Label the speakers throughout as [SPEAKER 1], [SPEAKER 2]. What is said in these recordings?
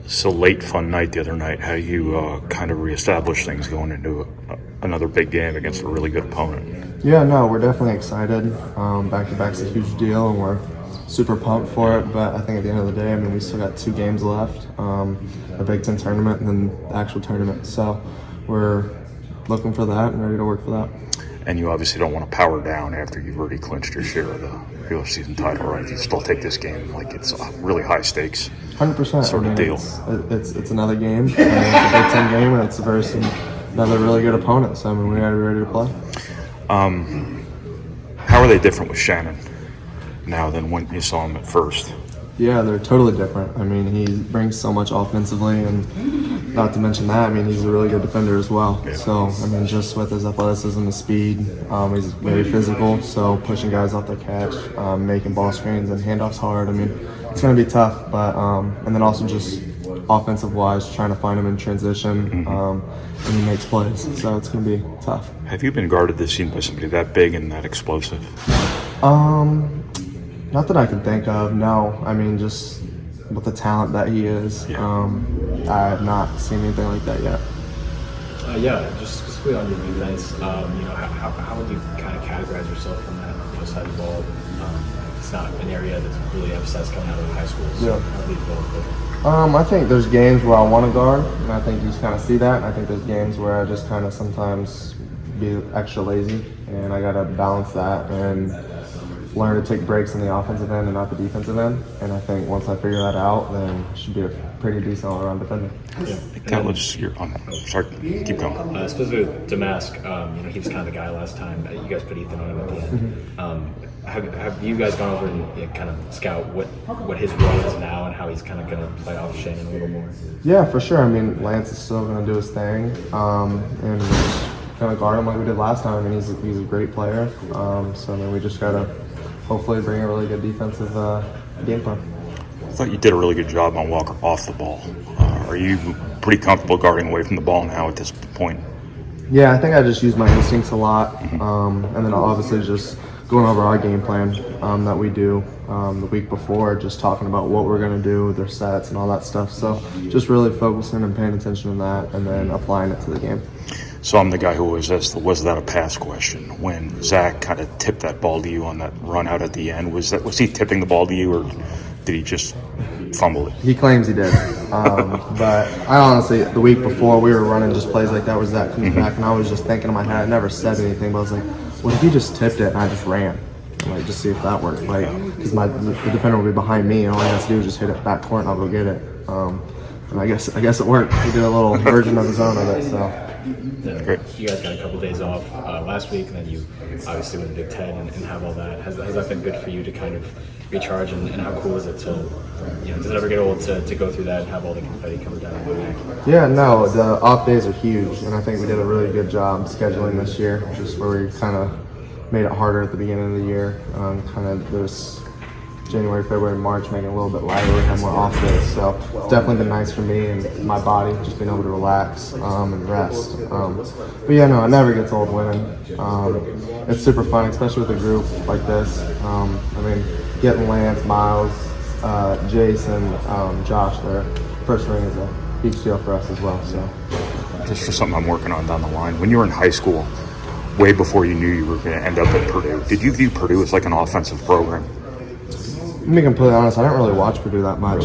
[SPEAKER 1] So late fun night the other night. How you kind of reestablish things going into another big game against a really good opponent?
[SPEAKER 2] Yeah, no, we're definitely excited. Back-to-back's a huge deal, and we're super pumped for it. But I think at the end of the day, I mean, we still got 2 games left, the Big Ten tournament and then the actual tournament. So we're looking for that and ready to work for that.
[SPEAKER 1] And you obviously don't want to power down after you've already clinched your share of the regular season title, right? You still take this game like it's really high stakes.
[SPEAKER 2] 100%.
[SPEAKER 1] Sort of deal.
[SPEAKER 2] It's another game, and it's a Big Ten game, and it's versus another really good opponent. So I mean, we got to be ready to play.
[SPEAKER 1] How are they different with Shannon now than when you saw him at first?
[SPEAKER 2] Yeah, they're totally different. I mean, he brings so much offensively, and not to mention that, I mean, he's a really good defender as well.
[SPEAKER 1] Yeah.
[SPEAKER 2] So, I mean, just with his athleticism, his speed, he's very physical, so pushing guys off their catch, making ball screens and handoffs hard. I mean, it's going to be tough, but and then also just offensive-wise, trying to find him in transition, and he makes plays, so it's going to be tough.
[SPEAKER 1] Have you been guarded this season by somebody that big and that explosive?
[SPEAKER 2] Not that I can think of, no. I mean, just with the talent that he is,
[SPEAKER 1] Yeah.
[SPEAKER 2] I have not seen anything like that yet.
[SPEAKER 3] Just specifically on your defense, how would you kind of categorize yourself on that side of the ball? It's not an area that's really emphasized coming out of high school. So
[SPEAKER 2] Yeah.
[SPEAKER 3] how do you feel?
[SPEAKER 2] I think there's games where I want to guard, and I think you just kind of see that. And I think there's games where I just kind of sometimes be extra lazy, and I got to balance that and learn to take breaks in the offensive end and not the defensive end. And I think once I figure that out, then I should be a pretty decent all-around defender.
[SPEAKER 3] Yeah.
[SPEAKER 1] That was your. Sorry, keep going.
[SPEAKER 3] Specifically with Damask, he was kind of the guy last time. You guys put Ethan on him at the end. Have you guys gone over and kind of scout what his role is now and how he's kind of going to play off Shannon a little more?
[SPEAKER 2] Yeah, for sure. I mean, Lance is still going to do his thing, and we're just kind of guard him like we did last time. I mean, he's a great player. So I mean, we just got to hopefully bring a really good defensive game plan.
[SPEAKER 1] I thought you did a really good job on Walker off the ball. Are you pretty comfortable guarding away from the ball now at this point?
[SPEAKER 2] Yeah, I think I just use my instincts a lot, and then obviously just going over our game plan that we do the week before, just talking about what we're going to do with their sets and all that stuff. So just really focusing and paying attention to that and then applying it to the game.
[SPEAKER 1] So I'm the guy who always asks, was that a pass question? When Zach kind of tipped that ball to you on that run out at the end, was he tipping the ball to you, or did he just fumble it?
[SPEAKER 2] He claims he did. But I honestly, the week before, we were running just plays like that where Zach comes back, and I was just thinking in my head, I never said anything, but I was like, what if he just tipped it and I just ran? Like, just see if that worked. Like, because the defender would be behind me, and all he has to do is just hit it back court and I'll go get it. And I guess it worked. He did a little version of his own of it, so.
[SPEAKER 1] Great.
[SPEAKER 3] You guys got a couple days off last week, and then you obviously went to Big Ten and have all that. Has that been good for you to kind of recharge, and how cool is it to, does it ever get old to go through that and have all the confetti coming down on the neck?
[SPEAKER 2] Yeah, no, the off days are huge, and I think we did a really good job scheduling this year, just where we kind of made it harder at the beginning of the year. Kind of there's January, February, March making it a little bit lighter, we have more off days, so it's definitely been nice for me and my body, just being able to relax and rest. But yeah, no, it never gets old winning. It's super fun, especially with a group like this. I mean, getting Lance, Miles, Jason, Josh there, first ring is a huge deal for us as well. So,
[SPEAKER 1] Just for something I'm working on down the line. When you were in high school, way before you knew you were going to end up at Purdue, did you view Purdue as like an offensive program?
[SPEAKER 2] to be completely honest, I don't really watch Purdue that much.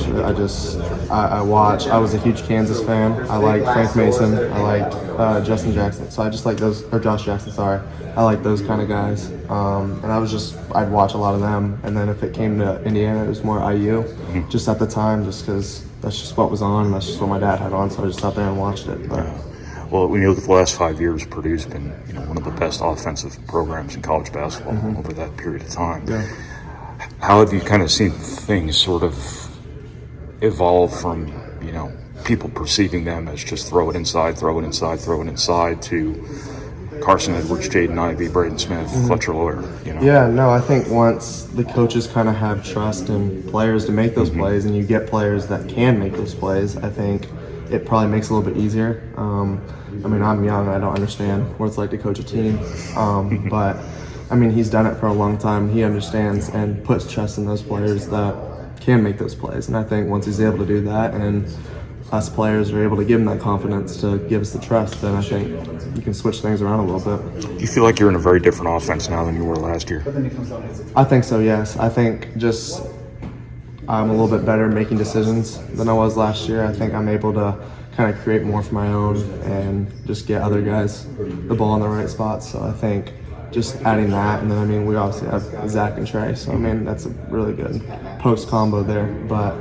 [SPEAKER 2] I watch. I was a huge Kansas fan. I like Frank Mason. I like Justin Jackson. So I just like those, or Josh Jackson, sorry. I like those kind of guys. And I'd watch a lot of them. And then if it came to Indiana, it was more IU, just at the time, just because that's just what was on. That's just what my dad had on. So I just sat there and watched it. But.
[SPEAKER 1] Well, when you look at the last 5 years, Purdue's been one of the best offensive programs in college basketball over that period of time.
[SPEAKER 2] Yeah.
[SPEAKER 1] How have you kind of seen things sort of evolve from, people perceiving them as just throw it inside, to Carson Edwards, Jaden Ivey, Braden Smith, Fletcher Lawyer,
[SPEAKER 2] Yeah, no, I think once the coaches kind of have trust in players to make those plays, and you get players that can make those plays, I think it probably makes it a little bit easier. I'm young, I don't understand what it's like to coach a team, but he's done it for a long time. He understands and puts trust in those players that can make those plays, and I think once he's able to do that, and us players are able to give them that confidence to give us the trust, then I think you can switch things around a little bit.
[SPEAKER 1] Do you feel like you're in a very different offense now than you were last year?
[SPEAKER 2] I think so, yes. I think just I'm a little bit better making decisions than I was last year. I think I'm able to kind of create more for my own and just get other guys the ball in the right spots. So I think just adding that, and then, I mean, we obviously have Zach and Trey, so, I mean, that's a really good post combo there. But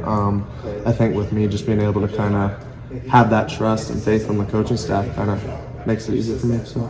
[SPEAKER 2] I think with me just being able to kind of have that trust and faith from the coaching staff kind of makes it easier for me. So.